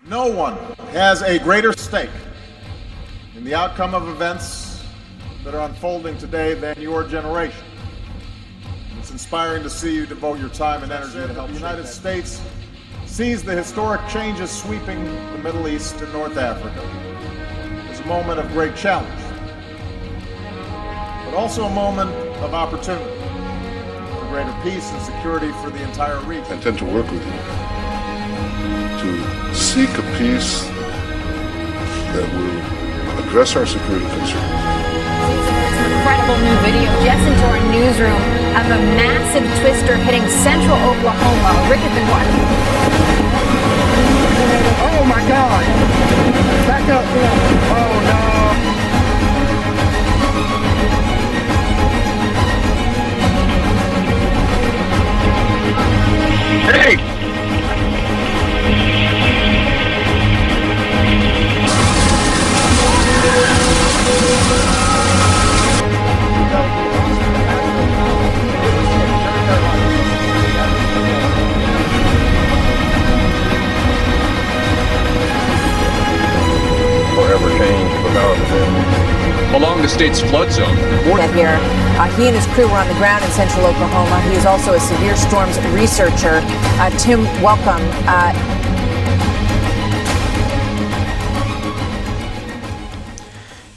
No one has a greater stake in the outcome of events that are unfolding today than your generation. It's inspiring to see you devote your time and energy to help the United States seize the historic changes sweeping the Middle East and North Africa. It's a moment of great challenge, but also a moment of opportunity for greater peace and security for the entire region. I intend to work with you to seek a peace that will address our security concerns. Incredible new video just into our newsroom of a massive twister hitting central Oklahoma. Rick has been watching. Oh my God! Back up! Oh no! Hey! Forever change along the state's flood zone. Here, he and his crew were on the ground in central Oklahoma. He is also a severe storms researcher. Tim, welcome.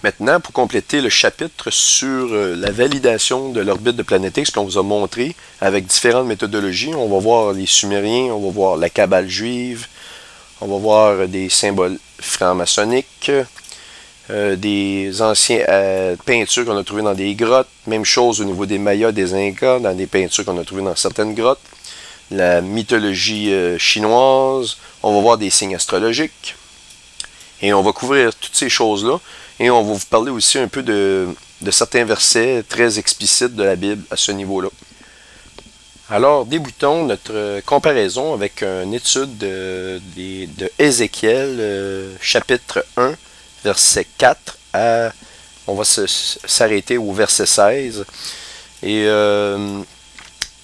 Maintenant, pour compléter le chapitre sur la validation de l'orbite de Planète X qu'on vous a montré avec différentes méthodologies, on va voir les Sumériens, on va voir la Kabbale juive, on va voir des symboles francs-maçonniques, des anciennes peintures qu'on a trouvées dans des grottes, même chose au niveau des Mayas, des Incas, dans des peintures qu'on a trouvées dans certaines grottes, la mythologie chinoise, on va voir des signes astrologiques, et on va couvrir toutes ces choses-là, et on va vous parler aussi un peu de certains versets très explicites de la Bible à ce niveau-là. Alors, débutons notre comparaison avec une étude de Ézéchiel, chapitre 1, verset 4 à... On va s'arrêter au verset 16. Et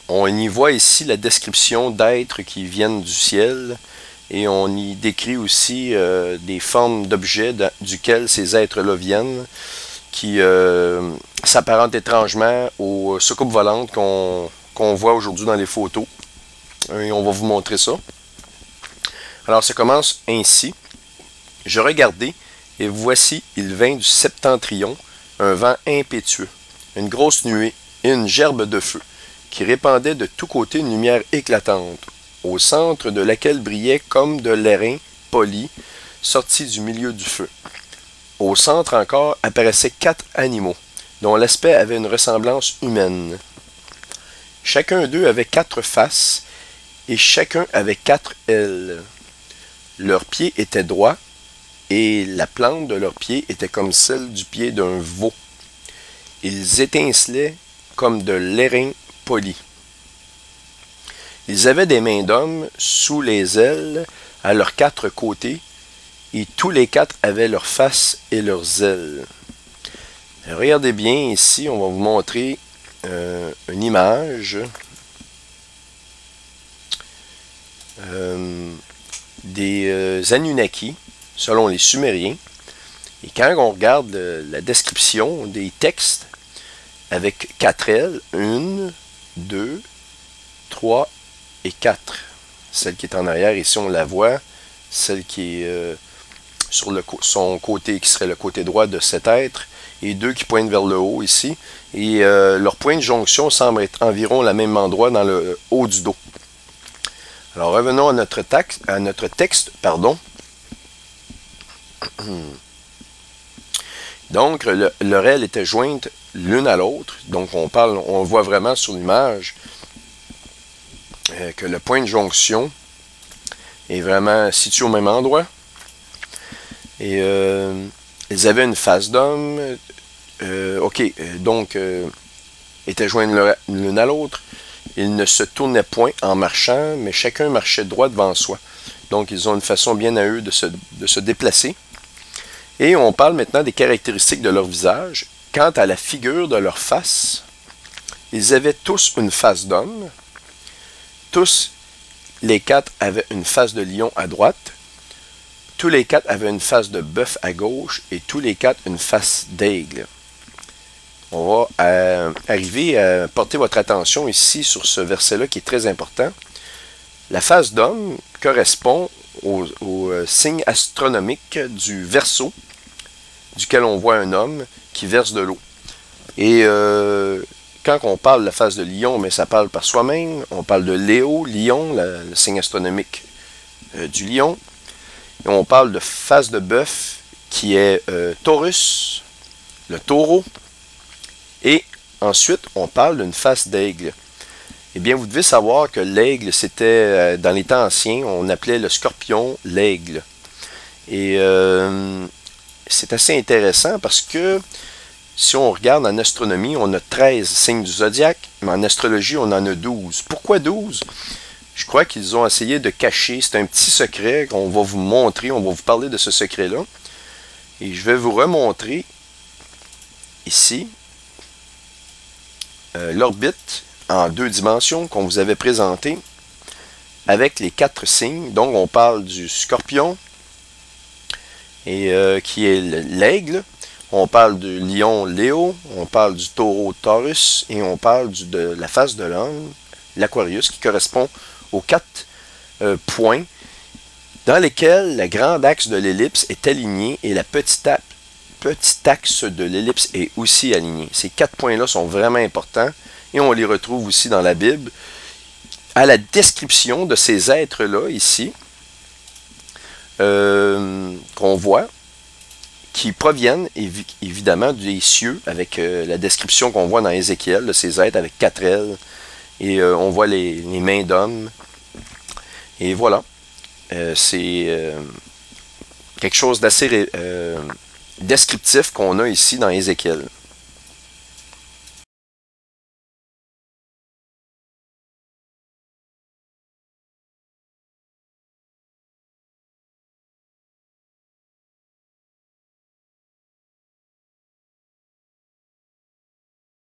on y voit ici la description d'êtres qui viennent du ciel. Et on y décrit aussi des formes d'objets duquel ces êtres-là viennent, qui s'apparentent étrangement aux soucoupes volantes qu'on voit aujourd'hui dans les photos. Et on va vous montrer ça. Alors, ça commence ainsi. « Je regardai, et voici, il vint du septentrion, un vent impétueux, une grosse nuée et une gerbe de feu, qui répandait de tous côtés une lumière éclatante, au centre de laquelle brillait comme de l'airain poli, sorti du milieu du feu. Au centre encore apparaissaient 4 animaux, dont l'aspect avait une ressemblance humaine. Chacun d'eux avait 4 faces, et chacun avait 4 ailes. Leurs pieds étaient droits, et la plante de leurs pieds était comme celle du pied d'un veau. Ils étincelaient comme de l'airain poli. Ils avaient des mains d'hommes sous les ailes à leurs 4 côtés, et tous les 4 avaient leurs faces et leurs ailes. Regardez bien ici, on va vous montrer une image des Anunnaki, selon les Sumériens. Et quand on regarde la description des textes, avec 4 ailes, 1, 2, 3 et 4. Celle qui est en arrière, ici on la voit, celle qui est sur son côté, qui serait le côté droit de cet être, et 2 qui pointent vers le haut ici. Et leur point de jonction semble être environ au même endroit dans le haut du dos. Alors revenons à notre texte. Donc, leur aile était jointe l'une à l'autre. Donc, on voit vraiment sur l'image que le point de jonction est vraiment situé au même endroit. Et ils avaient une face d'homme. Étaient joints l'une à l'autre. Ils ne se tournaient point en marchant, mais chacun marchait droit devant soi. Donc, ils ont une façon bien à eux de se déplacer. Et on parle maintenant des caractéristiques de leur visage. Quant à la figure de leur face, ils avaient tous une face d'homme. Tous les 4 avaient une face de lion à droite. tous les 4 avaient une face de bœuf à gauche et tous les 4 une face d'aigle. On va arriver à porter votre attention ici sur ce verset-là qui est très important. La face d'homme correspond au signe astronomique du Verseau, duquel on voit un homme qui verse de l'eau. Et quand on parle de la face de lion, mais ça parle par soi-même. On parle de Léo, lion, le signe astronomique du lion. Et on parle de face de bœuf, qui est Taurus, le taureau. Et ensuite, on parle d'une face d'aigle. Eh bien, vous devez savoir que l'aigle, c'était, dans les temps anciens, on appelait le scorpion l'aigle. Et c'est assez intéressant parce que si on regarde en astronomie, on a 13 signes du zodiaque, mais en astrologie, on en a 12. Pourquoi 12? Je crois qu'ils ont essayé de cacher, c'est un petit secret qu'on va vous montrer, on va vous parler de ce secret-là. Et je vais vous remontrer ici l'orbite en 2 dimensions qu'on vous avait présenté avec les 4 signes. Donc on parle du scorpion et qui est l'aigle, on parle du lion Léo, on parle du taureau Taurus et on parle de la face de l'homme, l'Aquarius, qui correspond aux 4 points dans lesquels le grand axe de l'ellipse est aligné et la petite axe de l'ellipse est aussi aligné. Ces 4 points-là sont vraiment importants et on les retrouve aussi dans la Bible. À la description de ces êtres-là ici, qu'on voit, qui proviennent évidemment des cieux, avec la description qu'on voit dans Ézéchiel de ces êtres avec 4 ailes, et on voit les mains d'hommes. Et voilà, c'est quelque chose d'assez descriptif qu'on a ici dans Ézéchiel.